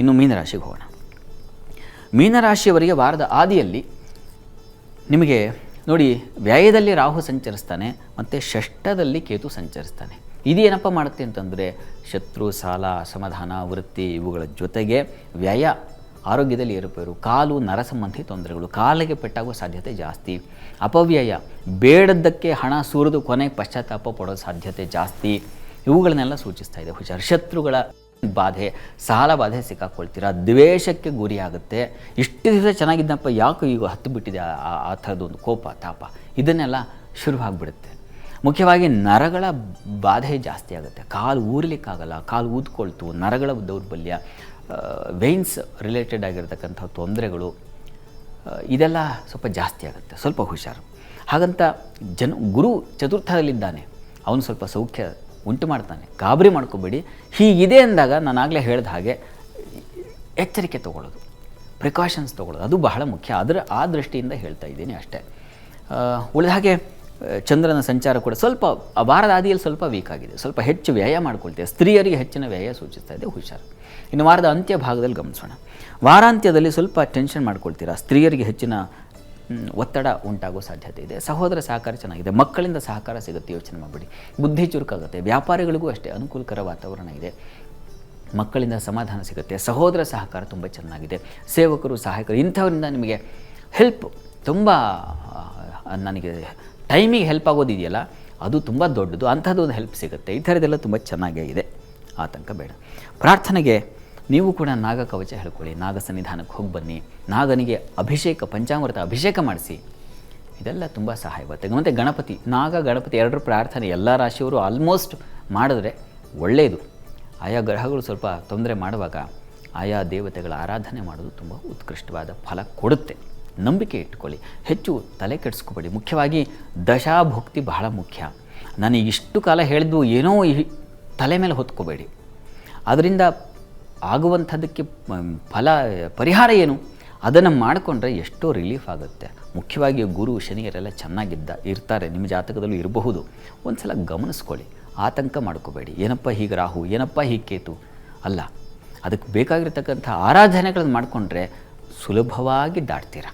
ಇನ್ನು ಮೀನರಾಶಿಗೆ ಹೋಗೋಣ. ಮೀನರಾಶಿಯವರಿಗೆ ವಾರದ ಆದಿಯಲ್ಲಿ ನಿಮಗೆ ನೋಡಿ, ವ್ಯಯದಲ್ಲಿ ರಾಹು ಸಂಚರಿಸ್ತಾನೆ ಮತ್ತು ಷಷ್ಠದಲ್ಲಿ ಕೇತು ಸಂಚರಿಸ್ತಾನೆ. ಇದೇನಪ್ಪ ಮಾಡುತ್ತೆ ಅಂತಂದರೆ ಶತ್ರು, ಸಾಲ, ಅಸಮಾಧಾನ, ವೃತ್ತಿ ಇವುಗಳ ಜೊತೆಗೆ ವ್ಯಯ, ಆರೋಗ್ಯದಲ್ಲಿ ಏರುಪೇರು, ಕಾಲು, ನರ ಸಂಬಂಧಿ ತೊಂದರೆಗಳು, ಕಾಲಿಗೆ ಪೆಟ್ಟಾಗುವ ಸಾಧ್ಯತೆ ಜಾಸ್ತಿ, ಅಪವ್ಯಯ, ಬೇಡದ್ದಕ್ಕೆ ಹಣ ಸುರಿದು ಕೊನೆಗೆ ಪಶ್ಚಾತ್ತಾಪ ಪಡೋ ಸಾಧ್ಯತೆ ಜಾಸ್ತಿ, ಇವುಗಳನ್ನೆಲ್ಲ ಸೂಚಿಸ್ತಾ ಇದೆ. ಹುಷಾರು. ಶತ್ರುಗಳ ಬಾಧೆ, ಸಾಲ ಬಾಧೆ ಸಿಕ್ಕಾಕೊಳ್ತೀರ, ದ್ವೇಷಕ್ಕೆ ಗುರಿಯಾಗುತ್ತೆ. ಇಷ್ಟು ದಿವಸ ಚೆನ್ನಾಗಿದ್ದಪ್ಪ, ಯಾಕೆ ಈಗ ಹತ್ತು ಬಿಟ್ಟಿದೆ ಆ ಥರದೊಂದು ಕೋಪ, ತಾಪ, ಇದನ್ನೆಲ್ಲ ಶುರುವಾಗ್ಬಿಡುತ್ತೆ. ಮುಖ್ಯವಾಗಿ ನರಗಳ ಬಾಧೆ ಜಾಸ್ತಿ ಆಗುತ್ತೆ. ಕಾಲು ಊರ್ಲಿಕ್ಕಾಗಲ್ಲ, ಕಾಲು ಊದ್ಕೊಳ್ತು, ನರಗಳ ದೌರ್ಬಲ್ಯ, ವೆಯ್ನ್ಸ್ ರಿಲೇಟೆಡ್ ಆಗಿರತಕ್ಕಂಥ ತೊಂದರೆಗಳು, ಇದೆಲ್ಲ ಸ್ವಲ್ಪ ಜಾಸ್ತಿ ಆಗುತ್ತೆ. ಸ್ವಲ್ಪ ಹುಷಾರು. ಹಾಗಂತ ಗುರು ಚತುರ್ಥದಲ್ಲಿದ್ದಾನೆ, ಅವನು ಸ್ವಲ್ಪ ಸೌಖ್ಯ ಉಂಟು ಮಾಡ್ತಾನೆ, ಗಾಬರಿ ಮಾಡ್ಕೋಬೇಡಿ. ಹೀಗಿದೆ ಅಂದಾಗ ನಾನಾಗಲೇ ಹೇಳಿದ ಹಾಗೆ ಎಚ್ಚರಿಕೆ ತೊಗೊಳ್ಳೋದು, ಪ್ರಿಕಾಷನ್ಸ್ ತೊಗೊಳ್ಳೋದು, ಅದು ಬಹಳ ಮುಖ್ಯ. ಆ ದೃಷ್ಟಿಯಿಂದ ಹೇಳ್ತಾ ಇದ್ದೀನಿ ಅಷ್ಟೇ. ಉಳಿದ ಹಾಗೆ ಚಂದ್ರನ ಸಂಚಾರ ಕೂಡ ಸ್ವಲ್ಪ ವಾರದ ಆದಿಯಲ್ಲಿ ಸ್ವಲ್ಪ ವೀಕ್ ಆಗಿದೆ, ಸ್ವಲ್ಪ ಹೆಚ್ಚು ವ್ಯಯ ಮಾಡ್ಕೊಳ್ತೇವೆ. ಸ್ತ್ರೀಯರಿಗೆ ಹೆಚ್ಚಿನ ವ್ಯಯ ಸೂಚಿಸ್ತಾ ಇದೆ, ಹುಷಾರು. ಇನ್ನು ವಾರದ ಅಂತ್ಯ ಭಾಗದಲ್ಲಿ ಗಮನಿಸೋಣ. ವಾರಾಂತ್ಯದಲ್ಲಿ ಸ್ವಲ್ಪ ಟೆನ್ಷನ್ ಮಾಡ್ಕೊಳ್ತೀರಾ, ಸ್ತ್ರೀಯರಿಗೆ ಹೆಚ್ಚಿನ ಒತ್ತಡ ಉಂಟಾಗೋ ಸಾಧ್ಯತೆ ಇದೆ. ಸಹೋದರ ಸಹಕಾರ ಚೆನ್ನಾಗಿದೆ, ಮಕ್ಕಳಿಂದ ಸಹಕಾರ ಸಿಗುತ್ತೆ, ಯೋಚನೆ ಮಾಡಬೇಡಿ. ಬುದ್ಧಿ ಚುರುಕಾಗುತ್ತೆ. ವ್ಯಾಪಾರಿಗಳಿಗೂ ಅಷ್ಟೇ ಅನುಕೂಲಕರ ವಾತಾವರಣ ಇದೆ, ಮಕ್ಕಳಿಂದ ಸಮಾಧಾನ ಸಿಗುತ್ತೆ. ಸಹೋದರ ಸಹಕಾರ ತುಂಬ ಚೆನ್ನಾಗಿದೆ. ಸೇವಕರು, ಸಹಾಯಕರು ಇಂಥವರಿಂದ ನಿಮಗೆ ಹೆಲ್ಪ್ ತುಂಬ, ನನಗೆ ಟೈಮಿಗೆ ಹೆಲ್ಪ್ ಆಗೋದಿದೆಯಲ್ಲ ಅದು ತುಂಬ ದೊಡ್ಡದು, ಅಂಥದ್ದೊಂದು ಹೆಲ್ಪ್ ಸಿಗುತ್ತೆ. ಈ ಥರದ್ದೆಲ್ಲ ತುಂಬ ಚೆನ್ನಾಗೇ ಇದೆ, ಆತಂಕ ಬೇಡ. ಪ್ರಾರ್ಥನೆಗೆ ನೀವು ಕೂಡ ನಾಗ ಕವಚ ಹೇಳ್ಕೊಳ್ಳಿ, ನಾಗ ಸನ್ನಿಧಾನಕ್ಕೆ ಹೋಗಿ ಬನ್ನಿ, ನಾಗನಿಗೆ ಅಭಿಷೇಕ, ಪಂಚಾಮೃತ ಅಭಿಷೇಕ ಮಾಡಿಸಿ, ಇದೆಲ್ಲ ತುಂಬ ಸಹಾಯವಾಗುತ್ತೆ. ಮತ್ತು ಗಣಪತಿ, ಗಣಪತಿ ಎರಡರ ಪ್ರಾರ್ಥನೆ ಎಲ್ಲ ರಾಶಿಯವರು ಆಲ್ಮೋಸ್ಟ್ ಮಾಡಿದ್ರೆ ಒಳ್ಳೆಯದು. ಆಯಾ ಗ್ರಹಗಳು ಸ್ವಲ್ಪ ತೊಂದರೆ ಮಾಡುವಾಗ ಆಯಾ ದೇವತೆಗಳ ಆರಾಧನೆ ಮಾಡೋದು ತುಂಬ ಉತ್ಕೃಷ್ಟವಾದ ಫಲ ಕೊಡುತ್ತೆ. ನಂಬಿಕೆ ಇಟ್ಕೊಳ್ಳಿ, ಹೆಚ್ಚು ತಲೆ ಕೆಡಿಸ್ಕೋಬೇಡಿ. ಮುಖ್ಯವಾಗಿ ದಶಾಭುಕ್ತಿ ಬಹಳ ಮುಖ್ಯ. ನನಗೆ ಇಷ್ಟು ಕಾಲ ಹೇಳಿದ್ದು ಏನೋ ತಲೆ ಮೇಲೆ ಹೊತ್ಕೋಬೇಡಿ. ಅದರಿಂದ ಆಗುವಂಥದ್ದಕ್ಕೆ ಪರಿಹಾರ ಏನು, ಅದನ್ನು ಮಾಡಿಕೊಂಡ್ರೆ ಎಷ್ಟೋ ರಿಲೀಫ್ ಆಗುತ್ತೆ. ಮುಖ್ಯವಾಗಿ ಗುರು, ಶನಿಯರೆಲ್ಲ ಇರ್ತಾರೆ, ನಿಮ್ಮ ಜಾತಕದಲ್ಲೂ ಇರಬಹುದು. ಒಂದು ಸಲ ಗಮನಿಸ್ಕೊಳ್ಳಿ, ಆತಂಕ ಮಾಡ್ಕೋಬೇಡಿ. ಏನಪ್ಪ ಹೀಗೆ ರಾಹು, ಏನಪ್ಪ ಹೀಗೆ ಕೇತು ಅಲ್ಲ, ಅದಕ್ಕೆ ಬೇಕಾಗಿರ್ತಕ್ಕಂಥ ಆರಾಧನೆಗಳನ್ನು ಮಾಡಿಕೊಂಡ್ರೆ ಸುಲಭವಾಗಿ ದಾಟ್ತೀರ.